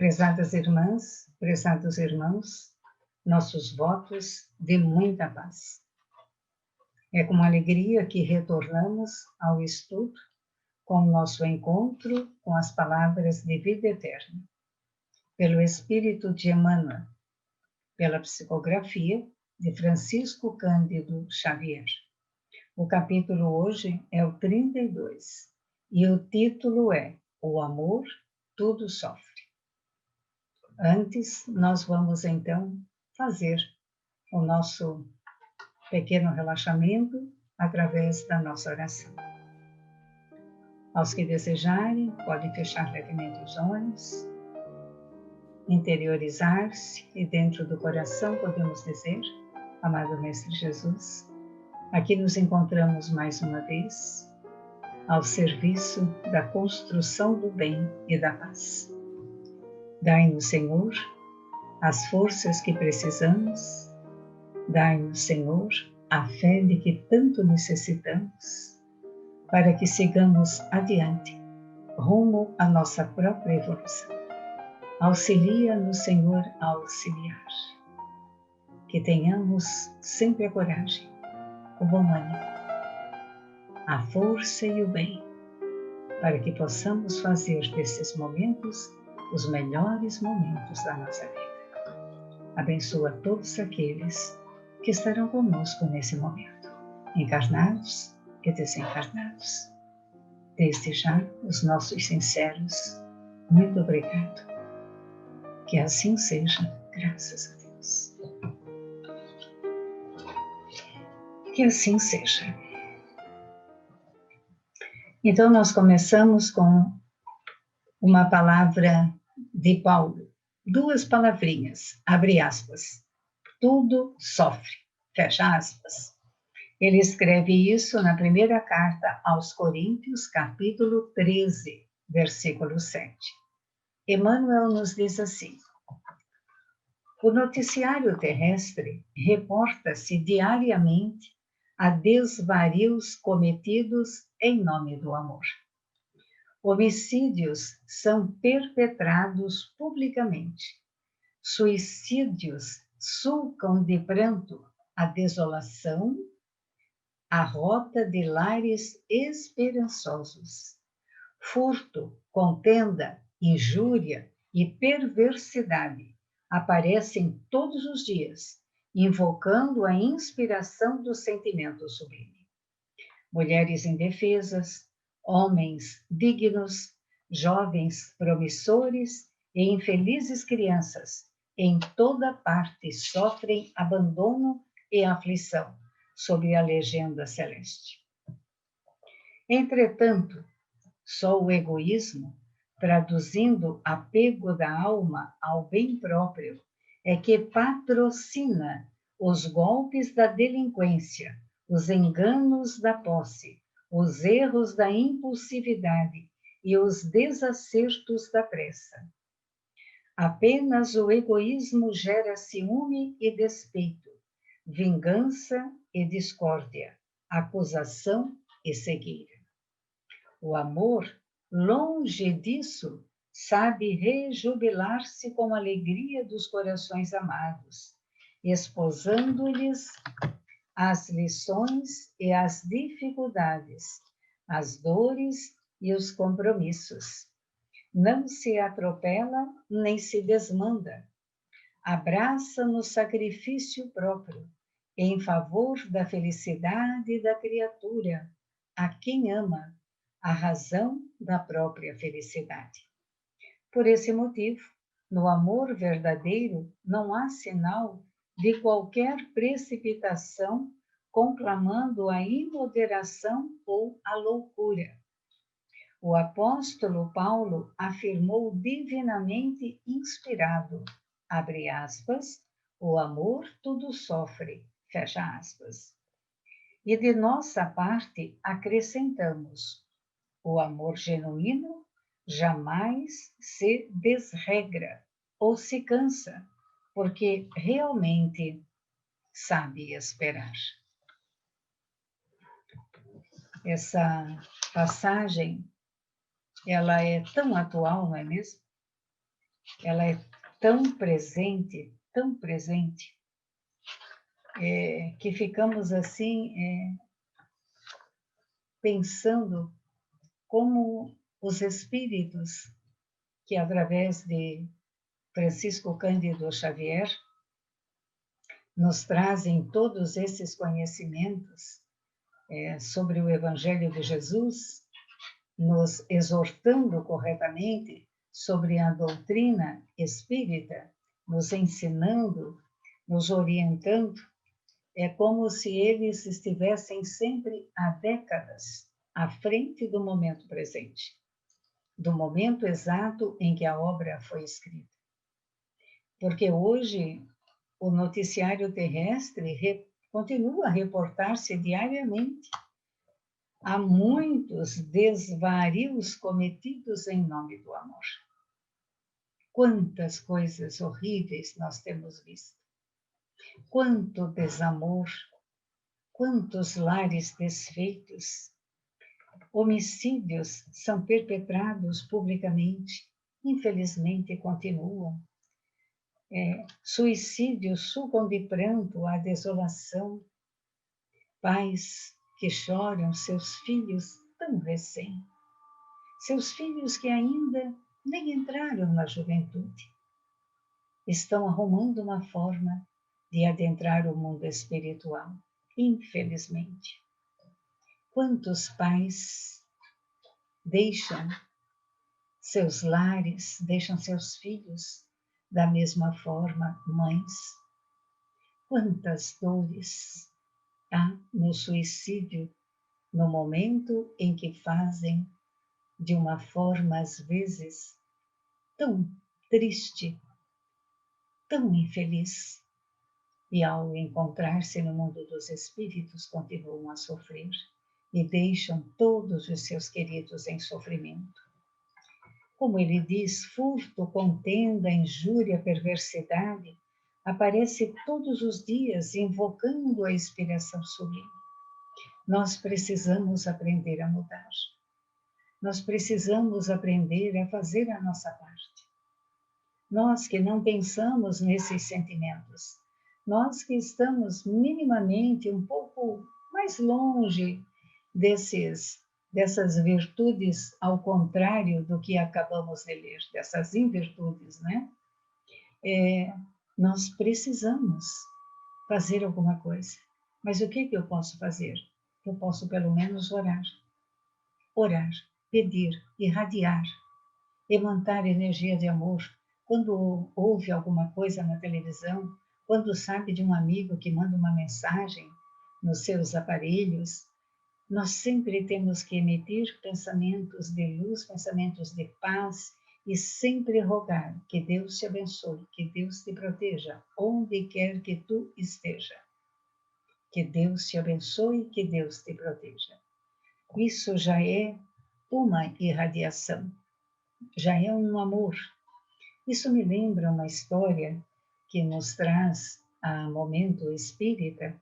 Prezadas irmãs, prezados irmãos, nossos votos de muita paz. É com alegria que retornamos ao estudo com o nosso encontro com as palavras de vida eterna. Pelo Espírito de Emmanuel, pela psicografia de Francisco Cândido Xavier. O capítulo hoje é o 32 e o título é O Amor Tudo Sofre. Antes, nós vamos então fazer o nosso pequeno relaxamento através da nossa oração. Aos que desejarem, podem fechar levemente os olhos, interiorizar-se e dentro do coração podemos dizer: amado Mestre Jesus, aqui nos encontramos mais uma vez ao serviço da construção do bem e da paz. Dai-nos, Senhor, as forças que precisamos, dai-nos, Senhor, a fé de que tanto necessitamos, para que sigamos adiante, rumo à nossa própria evolução. Auxilia-nos, Senhor, a auxiliar. Que tenhamos sempre a coragem, o bom ânimo, a força e o bem, para que possamos fazer desses momentos os melhores momentos da nossa vida. Abençoa todos aqueles que estarão conosco nesse momento, encarnados e desencarnados. Desde já, os nossos sinceros, muito obrigado. Que assim seja, graças a Deus. Que assim seja. Então, nós começamos com uma palavra de Paulo, duas palavrinhas, abre aspas, tudo sofre, fecha aspas. Ele escreve isso na primeira carta aos Coríntios, capítulo 13, versículo 7. Emmanuel nos diz assim: o noticiário terrestre reporta-se diariamente a desvarios cometidos em nome do amor. Homicídios são perpetrados publicamente. Suicídios sulcam de pranto a desolação, a rota de lares esperançosos. Furto, contenda, injúria e perversidade aparecem todos os dias, invocando a inspiração do sentimento sublime. Mulheres indefesas, homens dignos, jovens promissores e infelizes crianças, em toda parte sofrem abandono e aflição, sob a legenda celeste. Entretanto, só o egoísmo, traduzindo apego da alma ao bem próprio, é que patrocina os golpes da delinquência, os enganos da posse, os erros da impulsividade e os desacertos da pressa. Apenas o egoísmo gera ciúme e despeito, vingança e discórdia, acusação e cegueira. O amor, longe disso, sabe rejubilar-se com a alegria dos corações amados, esposando-lhes as lições e as dificuldades, as dores e os compromissos. Não se atropela nem se desmanda. Abraça no sacrifício próprio, em favor da felicidade da criatura, a quem ama, a razão da própria felicidade. Por esse motivo, no amor verdadeiro não há sinal de qualquer precipitação conclamando a imoderação ou a loucura. O apóstolo Paulo afirmou divinamente inspirado, abre aspas, o amor tudo sofre, fecha aspas. E de nossa parte acrescentamos, o amor genuíno jamais se desregra ou se cansa, porque realmente sabe esperar. Essa passagem, ela é tão atual, não é mesmo? ela é tão presente, que ficamos assim, pensando como os espíritos que, através de Francisco Cândido Xavier, nos trazem todos esses conhecimentos sobre o Evangelho de Jesus, nos exortando corretamente sobre a doutrina espírita, nos ensinando, nos orientando. É como se eles estivessem sempre há décadas à frente do momento presente, do momento exato em que a obra foi escrita. Porque hoje o noticiário terrestre continua a reportar-se diariamente. Há muitos desvarios cometidos em nome do amor. Quantas coisas horríveis nós temos visto. Quanto desamor, quantos lares desfeitos. Homicídios são perpetrados publicamente, infelizmente continuam. Suicídios sugam de pranto a desolação. Pais que choram seus filhos tão recém. Seus filhos que ainda nem entraram na juventude. Estão arrumando uma forma de adentrar o mundo espiritual, infelizmente. Quantos pais deixam seus lares, deixam seus filhos da mesma forma, mães? Quantas dores há no suicídio, no momento em que fazem de uma forma, às vezes, tão triste, tão infeliz, e ao encontrar-se no mundo dos espíritos, continuam a sofrer e deixam todos os seus queridos em sofrimento. Como ele diz, furto, contenda, injúria, perversidade, aparece todos os dias invocando a inspiração sublime. Nós precisamos aprender a mudar. Nós precisamos aprender a fazer a nossa parte. Nós que não pensamos nesses sentimentos, nós que estamos minimamente um pouco mais longe dessas virtudes, ao contrário do que acabamos de ler, dessas invirtudes, né? Nós precisamos fazer alguma coisa. Mas o que eu posso fazer? Eu posso pelo menos orar. Orar, pedir, irradiar, emanar energia de amor. Quando ouve alguma coisa na televisão, quando sabe de um amigo que manda uma mensagem nos seus aparelhos, nós sempre temos que emitir pensamentos de luz, pensamentos de paz e sempre rogar que Deus te abençoe, que Deus te proteja, onde quer que tu esteja. Que Deus te abençoe, que Deus te proteja. Isso já é uma irradiação, já é um amor. Isso me lembra uma história que nos traz a Momento Espírita,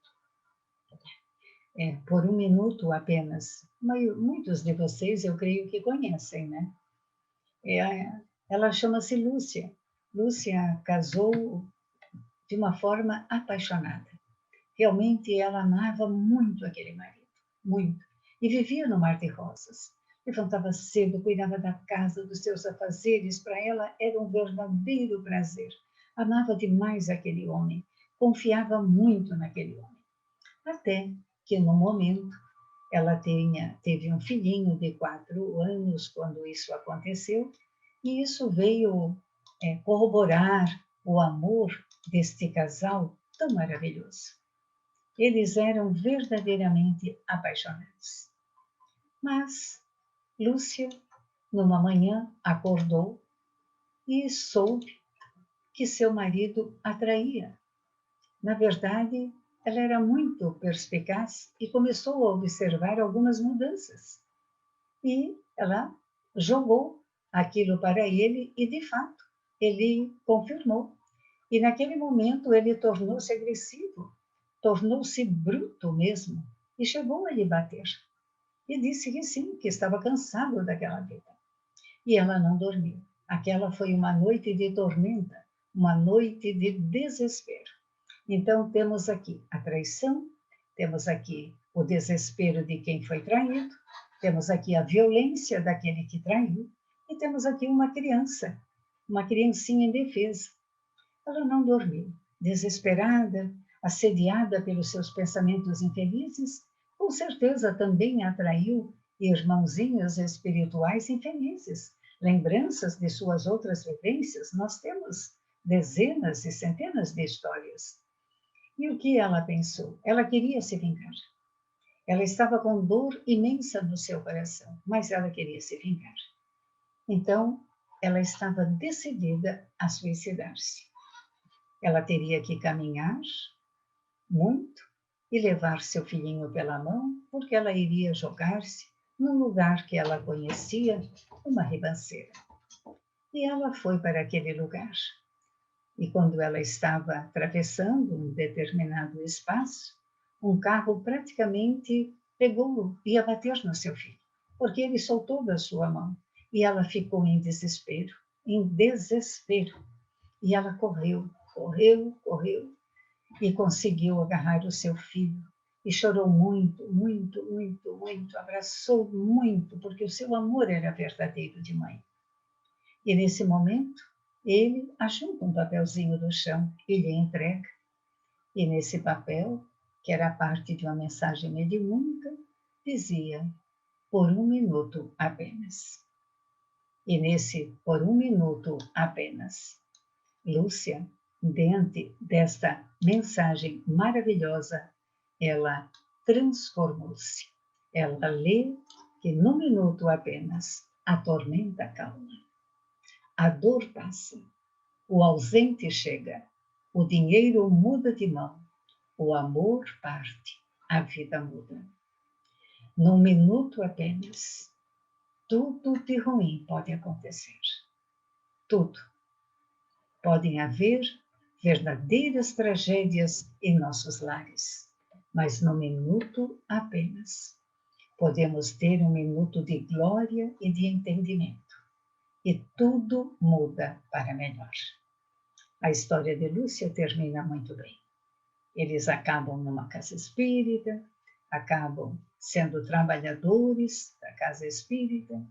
por um minuto apenas. Muitos de vocês, eu creio que conhecem, né? Ela chama-se Lúcia. Lúcia casou de uma forma apaixonada. Realmente ela amava muito aquele marido, muito. E vivia no Mar de Rosas. Levantava cedo, cuidava da casa, dos seus afazeres. Para ela era um verdadeiro prazer. Amava demais aquele homem. Confiava muito naquele homem. Até que, no momento, ela teve um filhinho de 4 anos quando isso aconteceu. E isso veio corroborar o amor deste casal tão maravilhoso. Eles eram verdadeiramente apaixonados. Mas Lúcia, numa manhã, acordou e soube que seu marido a traía. Na verdade, ela era muito perspicaz e começou a observar algumas mudanças. E ela jogou aquilo para ele e, de fato, ele confirmou. E naquele momento ele tornou-se agressivo, tornou-se bruto mesmo e chegou a lhe bater. E disse que sim, que estava cansado daquela vida. E ela não dormiu. Aquela foi uma noite de tormenta, uma noite de desespero. Então, temos aqui a traição, temos aqui o desespero de quem foi traído, temos aqui a violência daquele que traiu, e temos aqui uma criancinha indefesa. Ela não dormiu, desesperada, assediada pelos seus pensamentos infelizes, com certeza também atraiu irmãozinhos espirituais infelizes, lembranças de suas outras vivências. Nós temos dezenas e centenas de histórias. E o que ela pensou? Ela queria se vingar. Ela estava com dor imensa no seu coração, mas ela queria se vingar. Então, ela estava decidida a suicidar-se. Ela teria que caminhar muito e levar seu filhinho pela mão, porque ela iria jogar-se num lugar que ela conhecia, uma ribanceira. E ela foi para aquele lugar. E quando ela estava atravessando um determinado espaço, um carro praticamente pegou, ia bater no seu filho, porque ele soltou da sua mão. E ela ficou em desespero. E ela correu, e conseguiu agarrar o seu filho. E chorou muito, muito, muito, muito, abraçou muito, porque o seu amor era verdadeiro de mãe. E nesse momento, ele achou um papelzinho no chão e lhe entrega. E nesse papel, que era parte de uma mensagem mediúnica, dizia: por 1 minuto apenas. E nesse por 1 minuto apenas, Lúcia, diante desta mensagem maravilhosa, ela transformou-se. Ela lê que no minuto apenas a tormenta calma, a dor passa, o ausente chega, o dinheiro muda de mão, o amor parte, a vida muda. Num minuto apenas, tudo de ruim pode acontecer. Tudo. Podem haver verdadeiras tragédias em nossos lares, mas num minuto apenas. Podemos ter 1 minuto de glória e de entendimento, e tudo muda para melhor. A história de Lúcia termina muito bem. Eles acabam numa casa espírita, acabam sendo trabalhadores da casa espírita.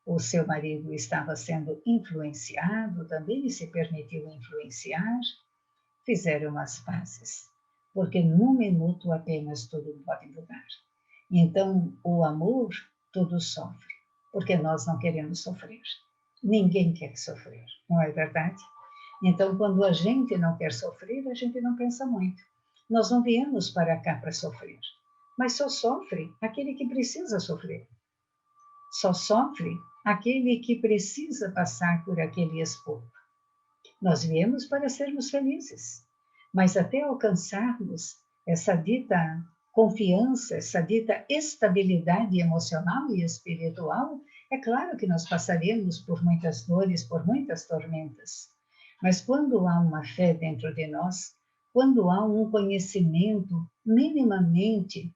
O seu marido estava sendo influenciado, também se permitiu influenciar, fizeram as pazes, porque num minuto apenas tudo pode mudar. Então, o amor tudo sofre, porque nós não queremos sofrer. Ninguém quer sofrer, não é verdade? Então, quando a gente não quer sofrer, a gente não pensa muito. Nós não viemos para cá para sofrer, mas só sofre aquele que precisa sofrer. Só sofre aquele que precisa passar por aquele esporro. Nós viemos para sermos felizes, mas até alcançarmos essa dita confiança, essa dita estabilidade emocional e espiritual, é claro que nós passaremos por muitas dores, por muitas tormentas. Mas quando há uma fé dentro de nós, quando há um conhecimento minimamente,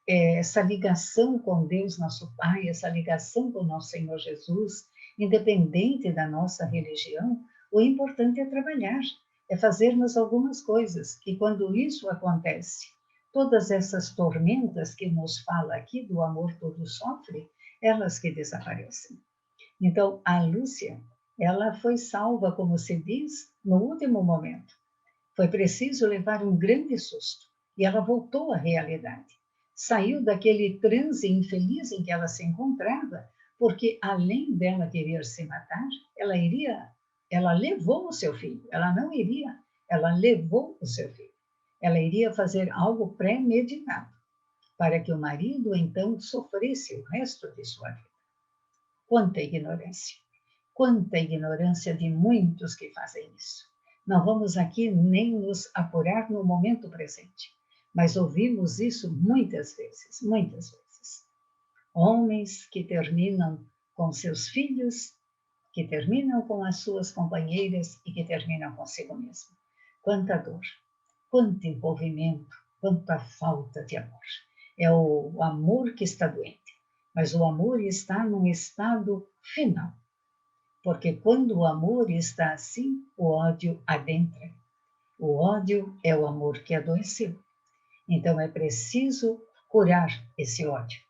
essa ligação com Deus, nosso Pai, essa ligação com nosso Senhor Jesus, independente da nossa religião, o importante é trabalhar, é fazermos algumas coisas. E quando isso acontece, todas essas tormentas que nos fala aqui do amor todo sofre, elas que desaparecem. Então, a Lúcia, ela foi salva, como se diz, no último momento. Foi preciso levar um grande susto e ela voltou à realidade. Saiu daquele transe infeliz em que ela se encontrava, porque além dela querer se matar, ela levou o seu filho. Ela levou o seu filho. Ela iria fazer algo premeditado, para que o marido então sofresse o resto de sua vida. Quanta ignorância de muitos que fazem isso. Não vamos aqui nem nos apurar no momento presente, mas ouvimos isso muitas vezes. Homens que terminam com seus filhos, que terminam com as suas companheiras e que terminam consigo mesmo. Quanta dor, quanto envolvimento, quanta falta de amor. É o amor que está doente, mas o amor está num estado final. porque quando o amor está assim, o ódio adentra. O ódio é o amor que adoeceu. Então é preciso curar esse ódio,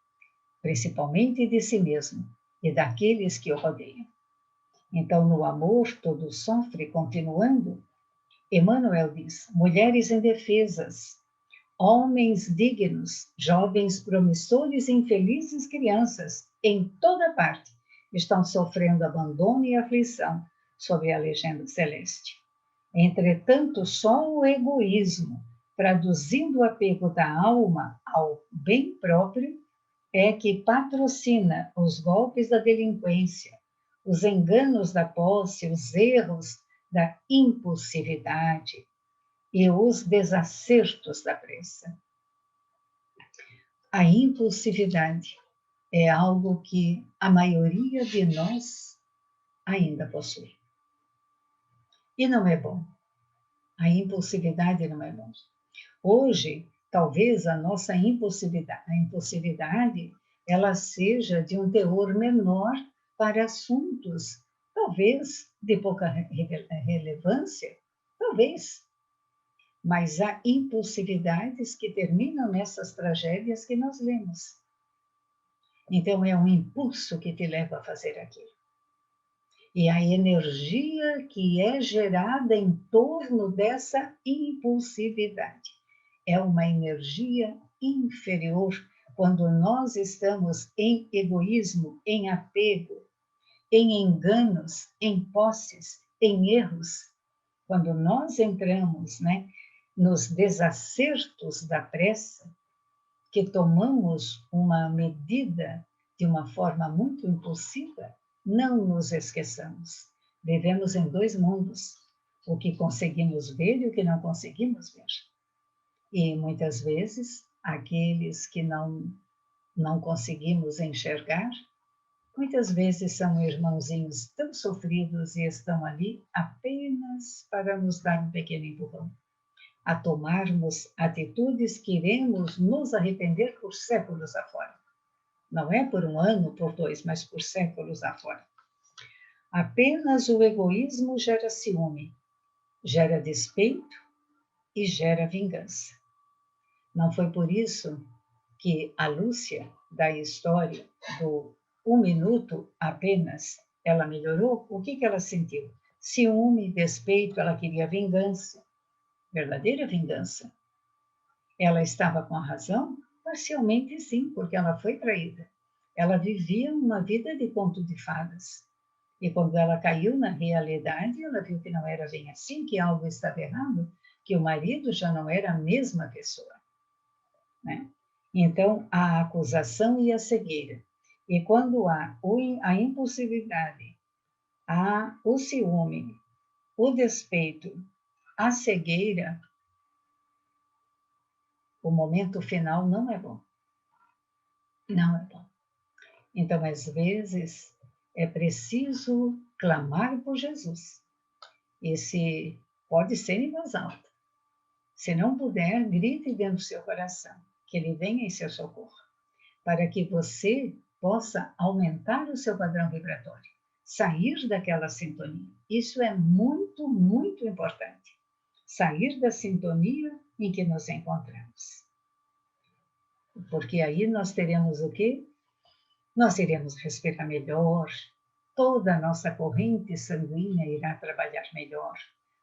principalmente de si mesmo e daqueles que o rodeiam. Então, no amor, todo sofre, continuando. Emmanuel diz: mulheres indefesas, homens dignos, jovens promissores e infelizes crianças, em toda parte, estão sofrendo abandono e aflição sob a legenda celeste. Entretanto, só o egoísmo, traduzindo o apego da alma ao bem próprio, é que patrocina os golpes da delinquência, os enganos da posse, os erros da impulsividade e os desacertos da pressa. A impulsividade é algo que a maioria de nós ainda possui. E não é bom. A impulsividade não é bom. Hoje, talvez a nossa impulsividade ela seja de um teor menor para assuntos, talvez de pouca relevância, talvez. Mas há impulsividades que terminam nessas tragédias que nós lemos. Então, é um impulso que te leva a fazer aquilo. E a energia que é gerada em torno dessa impulsividade é uma energia inferior quando nós estamos em egoísmo, em apego, em enganos, em posses, em erros. Quando nós entramos, nos desacertos da pressa, que tomamos uma medida de uma forma muito impulsiva, não nos esqueçamos. Vivemos em dois mundos, o que conseguimos ver e o que não conseguimos ver. E muitas vezes, aqueles que não conseguimos enxergar, muitas vezes são irmãozinhos tão sofridos e estão ali apenas para nos dar um pequeno empurrão, a tomarmos atitudes que iremos nos arrepender por séculos afora. Não é por um ano, por dois, mas por séculos afora. Apenas o egoísmo gera ciúme, gera despeito e gera vingança. Não foi por isso que a Lúcia, da história do 1 minuto apenas, ela melhorou? O que ela sentiu? Ciúme, despeito, ela queria vingança, verdadeira vingança. Ela estava com a razão? Parcialmente sim, porque ela foi traída. Ela vivia uma vida de conto de fadas. E quando ela caiu na realidade, ela viu que não era bem assim, que algo estava errado, que o marido já não era a mesma pessoa. Então, a acusação e a cegueira. E quando há a impulsividade, há o ciúme, o despeito, a cegueira, o momento final não é bom. Não é bom. Então, às vezes, é preciso clamar por Jesus. E se pode ser em voz alta. Se não puder, grite dentro do seu coração, que ele venha em seu socorro, para que você possa aumentar o seu padrão vibratório, sair daquela sintonia. Isso é muito, muito importante. Sair da sintonia em que nos encontramos. Porque aí nós teremos o quê? Nós iremos respirar melhor, toda a nossa corrente sanguínea irá trabalhar melhor,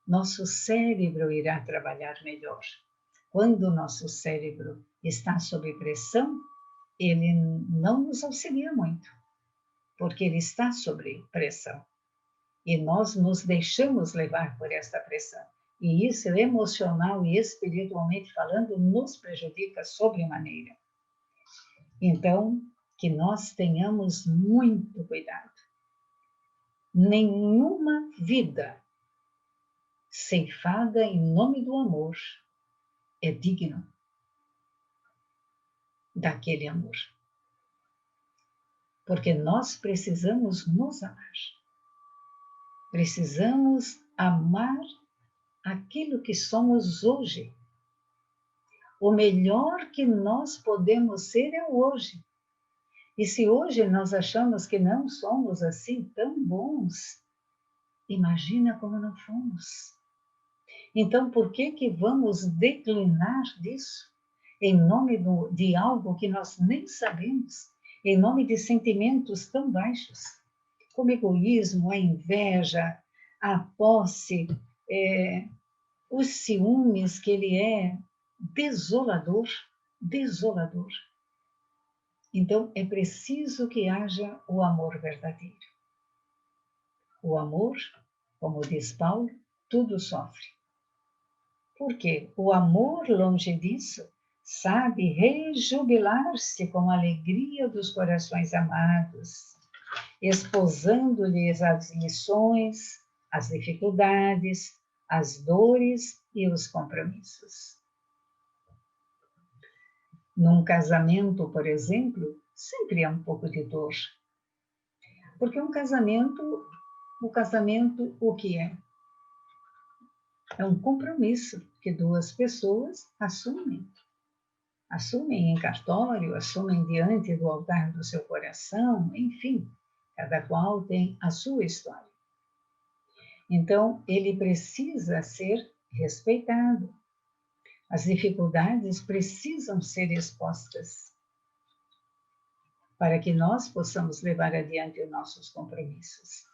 nosso cérebro irá trabalhar melhor. Quando o nosso cérebro está sob pressão, ele não nos auxilia muito, porque ele está sob pressão. E nós nos deixamos levar por esta pressão. E isso, emocional e espiritualmente falando, nos prejudica sobremaneira. Então, que nós tenhamos muito cuidado. Nenhuma vida ceifada em nome do amor é digno daquele amor. Porque nós precisamos nos amar. Precisamos amar aquilo que somos hoje. O melhor que nós podemos ser é o hoje. E se hoje nós achamos que não somos assim tão bons, imagina como não fomos. Então, por que que vamos declinar disso em nome de algo que nós nem sabemos, em nome de sentimentos tão baixos, como egoísmo, a inveja, a posse, os ciúmes, que ele é desolador, desolador. Então, é preciso que haja o amor verdadeiro. O amor, como diz Paulo, tudo sofre. Porque o amor, longe disso, sabe rejubilar-se com a alegria dos corações amados, esposando-lhes as lições, as dificuldades, as dores e os compromissos. Num casamento, por exemplo, sempre há um pouco de dor. Porque o casamento, o que é? É um compromisso que duas pessoas assumem. Assumem em cartório, assumem diante do altar do seu coração, enfim, cada qual tem a sua história. Então, ele precisa ser respeitado. As dificuldades precisam ser expostas para que nós possamos levar adiante os nossos compromissos.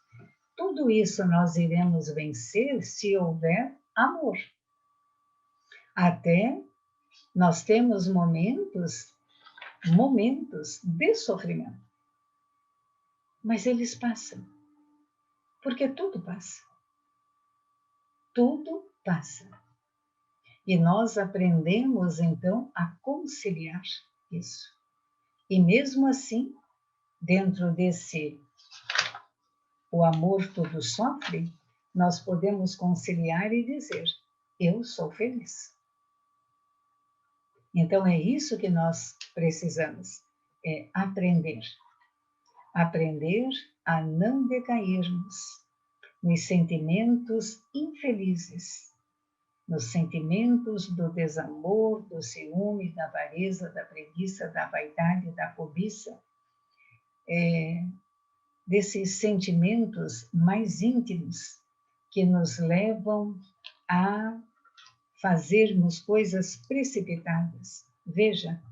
Tudo isso nós iremos vencer se houver amor. Até nós temos momentos de sofrimento. Mas eles passam. Porque tudo passa. Tudo passa. E nós aprendemos, então, a conciliar isso. E mesmo assim, dentro desse o amor tudo sofre, nós podemos conciliar e dizer, eu sou feliz. Então é isso que nós precisamos, é aprender. Aprender a não decairmos nos sentimentos infelizes, nos sentimentos do desamor, do ciúme, da avareza, da preguiça, da vaidade, da cobiça, desses sentimentos mais íntimos que nos levam a fazermos coisas precipitadas. Veja,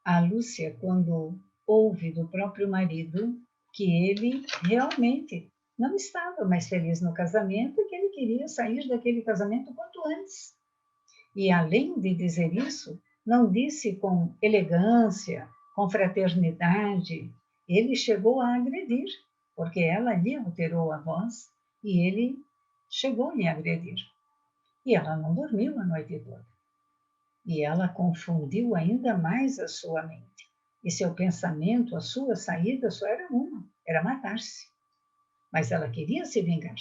a Lúcia, quando ouve do próprio marido que ele realmente não estava mais feliz no casamento e que ele queria sair daquele casamento quanto antes. E além de dizer isso, não disse com elegância, com fraternidade, ele chegou a agredir, porque ela lhe alterou a voz e ele chegou a lhe agredir. E ela não dormiu a noite toda. E ela confundiu ainda mais a sua mente. E seu pensamento, a sua saída só era uma, era matar-se. Mas ela queria se vingar.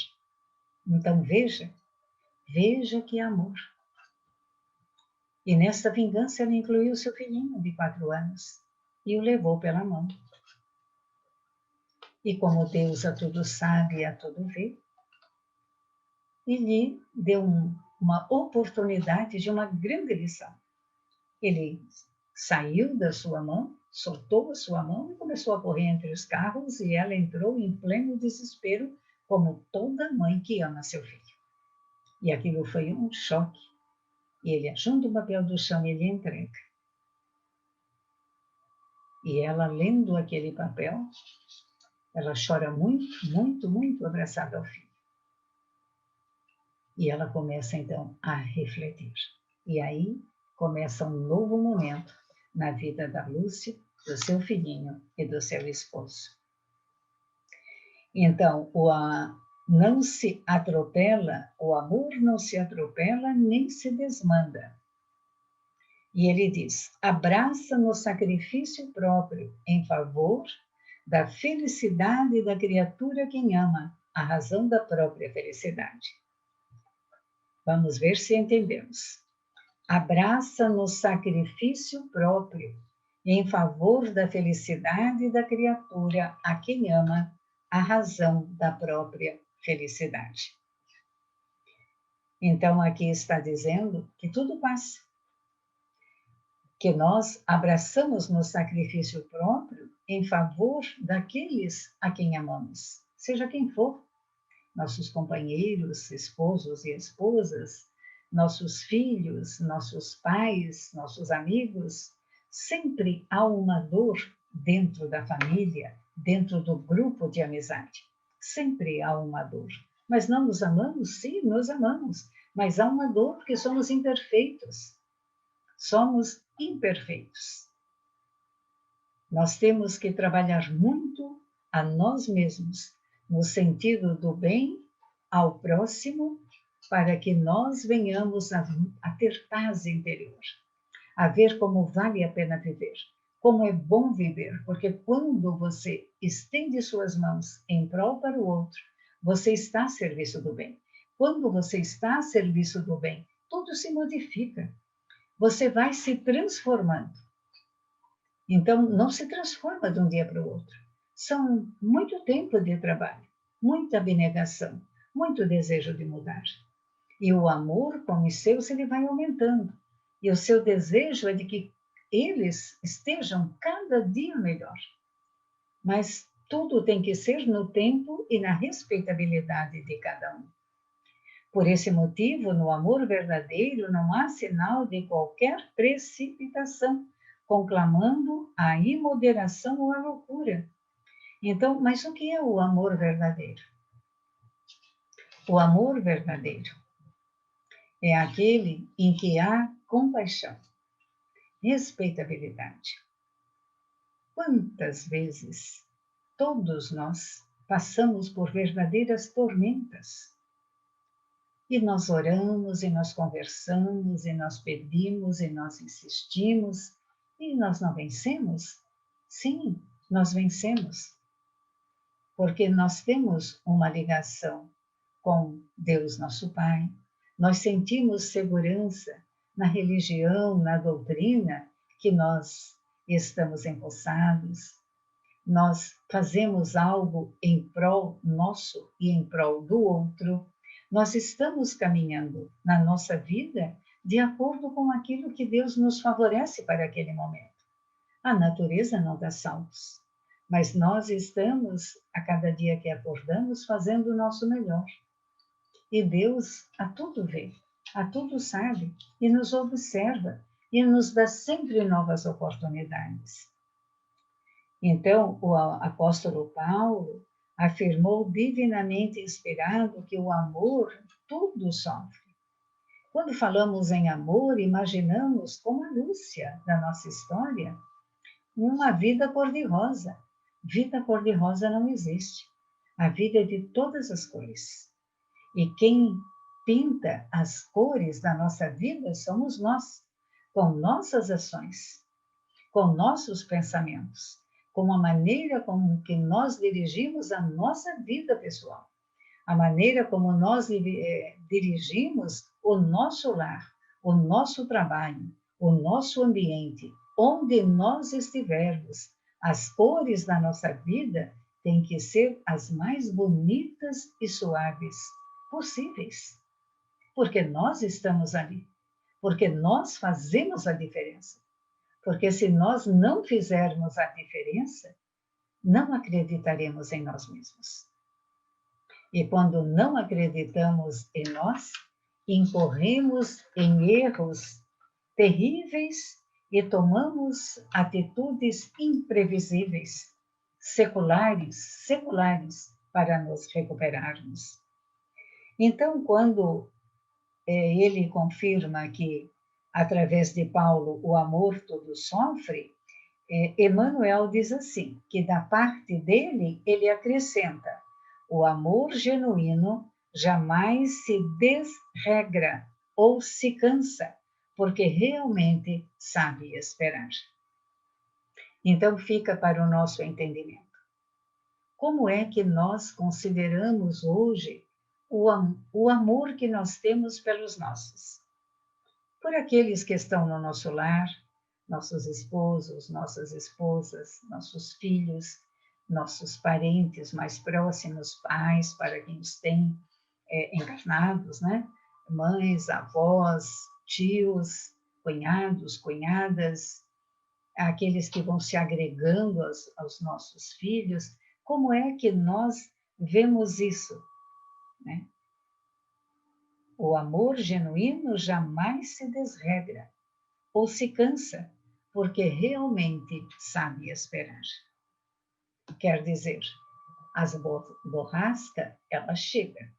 Então veja que amor. E nesta vingança ela incluiu seu filhinho de 4 anos e o levou pela mão. E como Deus a tudo sabe e a tudo vê, ele deu uma oportunidade de uma grande lição. Ele saiu da sua mão, soltou a sua mão e começou a correr entre os carros e ela entrou em pleno desespero, como toda mãe que ama seu filho. E aquilo foi um choque. E ele ajunta o papel do chão e ele entrega. E ela, lendo aquele papel, ela chora muito, muito, muito abraçada ao filho. E ela começa, então, a refletir. E aí começa um novo momento na vida da Lúcia, do seu filhinho e do seu esposo. Então, não se atropela, o amor não se atropela nem se desmanda. E ele diz, abraça no sacrifício próprio em favor da felicidade da criatura quem ama, a razão da própria felicidade. Vamos ver se entendemos. Abraça no sacrifício próprio em favor da felicidade da criatura a quem ama, a razão da própria felicidade. Então, aqui está dizendo que tudo passa. Que nós abraçamos no sacrifício próprio em favor daqueles a quem amamos, seja quem for, nossos companheiros, esposos e esposas, nossos filhos, nossos pais, nossos amigos. Sempre há uma dor dentro da família, dentro do grupo de amizade. Sempre há uma dor. Mas não nos amamos? Sim, nos amamos. Mas há uma dor porque somos imperfeitos. Somos imperfeitos. Nós temos que trabalhar muito a nós mesmos, no sentido do bem ao próximo, para que nós venhamos a ter paz interior, a ver como vale a pena viver, como é bom viver, porque quando você estende suas mãos em prol para o outro, você está a serviço do bem. Quando você está a serviço do bem, tudo se modifica. Você vai se transformando. Então, não se transforma de um dia para o outro. São muito tempo de trabalho, muita abnegação, muito desejo de mudar. E o amor com os seus, ele vai aumentando. E o seu desejo é de que eles estejam cada dia melhor. Mas tudo tem que ser no tempo e na respeitabilidade de cada um. Por esse motivo, no amor verdadeiro, não há sinal de qualquer precipitação, conclamando a imoderação ou a loucura. Então, mas o que é o amor verdadeiro? O amor verdadeiro é aquele em que há compaixão, respeitabilidade. Quantas vezes todos nós passamos por verdadeiras tormentas? E nós oramos, e nós conversamos, e nós pedimos, e nós insistimos, e nós não vencemos? Sim, nós vencemos. Porque nós temos uma ligação com Deus, nosso Pai. Nós sentimos segurança na religião, na doutrina que nós estamos empossados. Nós fazemos algo em prol nosso e em prol do outro. Nós estamos caminhando na nossa vida de acordo com aquilo que Deus nos favorece para aquele momento. A natureza não dá saltos, mas nós estamos, a cada dia que acordamos, fazendo o nosso melhor. E Deus a tudo vê, a tudo sabe, e nos observa, e nos dá sempre novas oportunidades. Então, o apóstolo Paulo afirmou divinamente inspirado que o amor tudo sofre. Quando falamos em amor, imaginamos, como a Lúcia da nossa história, uma vida cor-de-rosa. Vida cor-de-rosa não existe. A vida é de todas as cores. E quem pinta as cores da nossa vida somos nós, com nossas ações, com nossos pensamentos, com a maneira como que nós dirigimos a nossa vida pessoal, a maneira como nós dirigimos o nosso lar, o nosso trabalho, o nosso ambiente, onde nós estivermos. As cores da nossa vida têm que ser as mais bonitas e suaves possíveis, porque nós estamos ali, porque nós fazemos a diferença. Porque se nós não fizermos a diferença, não acreditaremos em nós mesmos. E quando não acreditamos em nós, incorremos em erros terríveis e tomamos atitudes imprevisíveis, seculares, para nos recuperarmos. Então, quando ele confirma que, através de Paulo, o amor tudo sofre, Emmanuel diz assim, que da parte dele, ele acrescenta, o amor genuíno jamais se desregra ou se cansa, porque realmente sabe esperar. Então, fica para o nosso entendimento. Como é que nós consideramos hoje o amor que nós temos pelos nossos? Por aqueles que estão no nosso lar, nossos esposos, nossas esposas, nossos filhos, nossos parentes mais próximos, pais, para quem os tem encarnados, né? Mães, avós, tios, cunhados, cunhadas, aqueles que vão se agregando aos nossos filhos, como é que nós vemos isso, né? O amor genuíno jamais se desregra ou se cansa, porque realmente sabe esperar. Quer dizer, as borrascas, ela chega.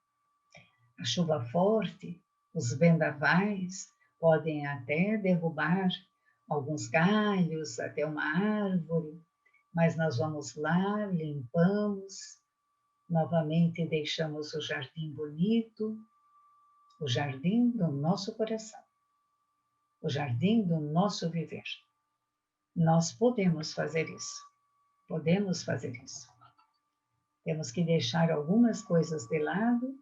A chuva forte, os vendavais podem até derrubar alguns galhos, até uma árvore, mas nós vamos lá, limpamos, novamente deixamos o jardim bonito, o jardim do nosso coração, o jardim do nosso viver. Nós podemos fazer isso, podemos fazer isso. Temos que deixar algumas coisas de lado,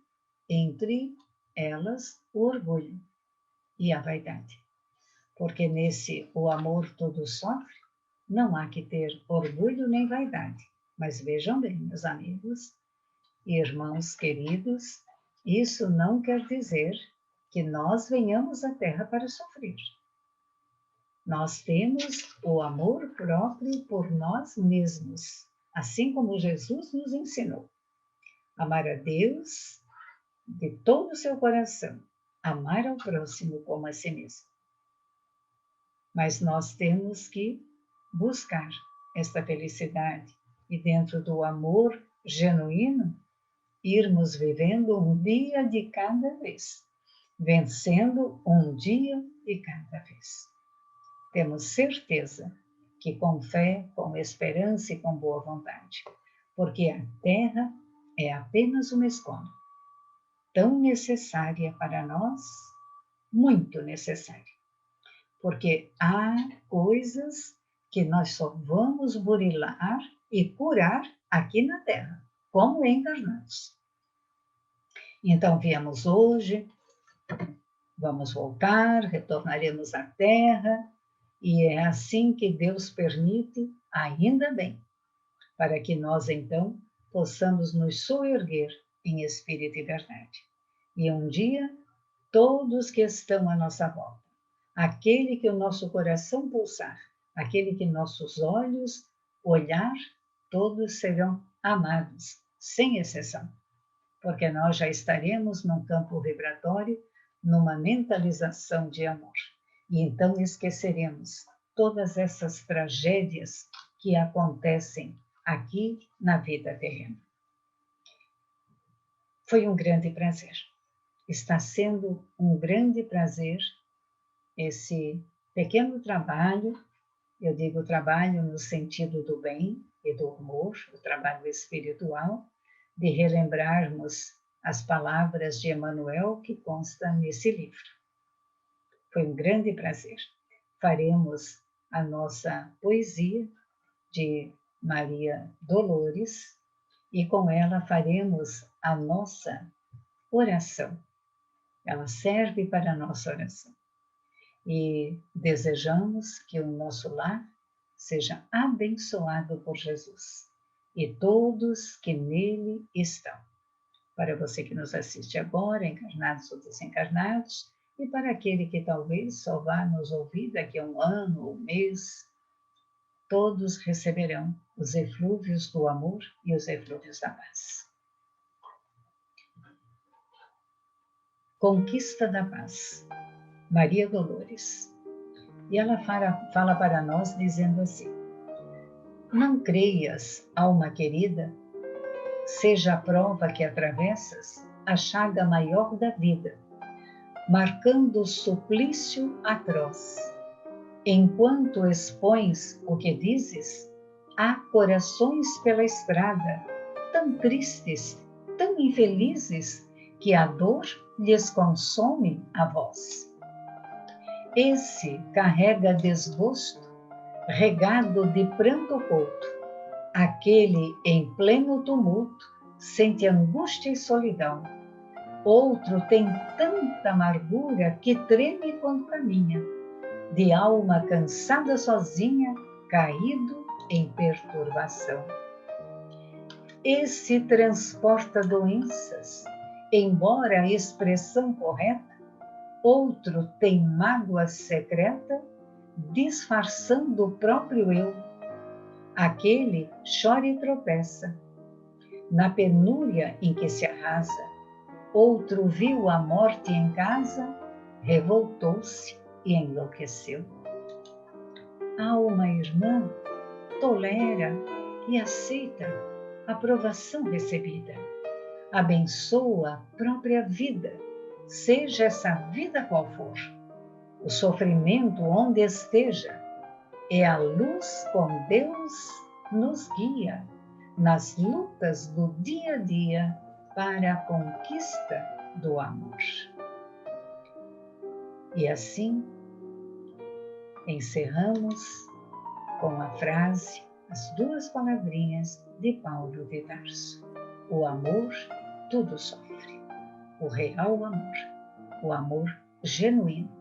entre elas o orgulho e a vaidade. Porque nesse o amor todo sofre, não há que ter orgulho nem vaidade. Mas vejam bem, meus amigos e irmãos queridos, isso não quer dizer que nós venhamos à Terra para sofrer. Nós temos o amor próprio por nós mesmos, assim como Jesus nos ensinou. Amar a Deus de todo o seu coração, amar ao próximo como a si mesmo. Mas nós temos que buscar esta felicidade e dentro do amor genuíno, irmos vivendo um dia de cada vez, vencendo um dia de cada vez. Temos certeza que com fé, com esperança e com boa vontade, porque a Terra é apenas uma escola, tão necessária para nós, muito necessária, porque há coisas que nós só vamos burilar e curar aqui na Terra, como encarnados. Então, viemos hoje, vamos voltar, retornaremos à Terra, e é assim que Deus permite, ainda bem, para que nós, então, possamos nos soerguer em espírito e verdade. E um dia, todos que estão à nossa volta, aquele que o nosso coração pulsar, aquele que nossos olhos olhar, todos serão amados, sem exceção, porque nós já estaremos num campo vibratório, numa mentalização de amor. E então esqueceremos todas essas tragédias que acontecem aqui na vida terrena. Foi um grande prazer. Está sendo um grande prazer esse pequeno trabalho, eu digo trabalho no sentido do bem e do amor, o trabalho espiritual, de relembrarmos as palavras de Emmanuel que consta nesse livro. Foi um grande prazer. Faremos a nossa poesia de Maria Dolores e com ela faremos a nossa oração. Ela serve para a nossa oração. E desejamos que o nosso lar seja abençoado por Jesus e todos que nele estão. Para você que nos assiste agora, encarnados ou desencarnados, e para aquele que talvez só vá nos ouvir daqui a um ano ou um mês, todos receberão os eflúvios do amor e os eflúvios da paz. Conquista da paz, Maria Dolores. E ela fala para nós dizendo assim: não creias, alma querida, seja a prova que atravessas a chaga maior da vida, marcando o suplício atroz. Enquanto expões o que dizes, há corações pela estrada, tão tristes, tão infelizes, que a dor lhes consome a voz. Esse carrega desgosto, regado de pranto oculto. Aquele em pleno tumulto sente angústia e solidão. Outro tem tanta amargura que treme quando caminha, de alma cansada sozinha, caído em perturbação. Esse transporta doenças, embora a expressão correta. Outro tem mágoa secreta, disfarçando o próprio eu. Aquele chora e tropeça. Na penúria em que se arrasa, outro viu a morte em casa, revoltou-se e enlouqueceu. Alma irmã, tolera e aceita a provação recebida. Abençoa a própria vida, seja essa vida qual for. O sofrimento onde esteja, é a luz com Deus nos guia nas lutas do dia a dia para a conquista do amor. E assim, encerramos com a frase, as duas palavrinhas de Paulo de Tarso. O amor tudo sofre. O real amor, o amor genuíno.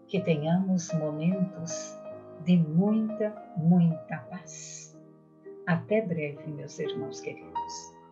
Que tenhamos momentos de muita, muita paz. Até breve, meus irmãos queridos.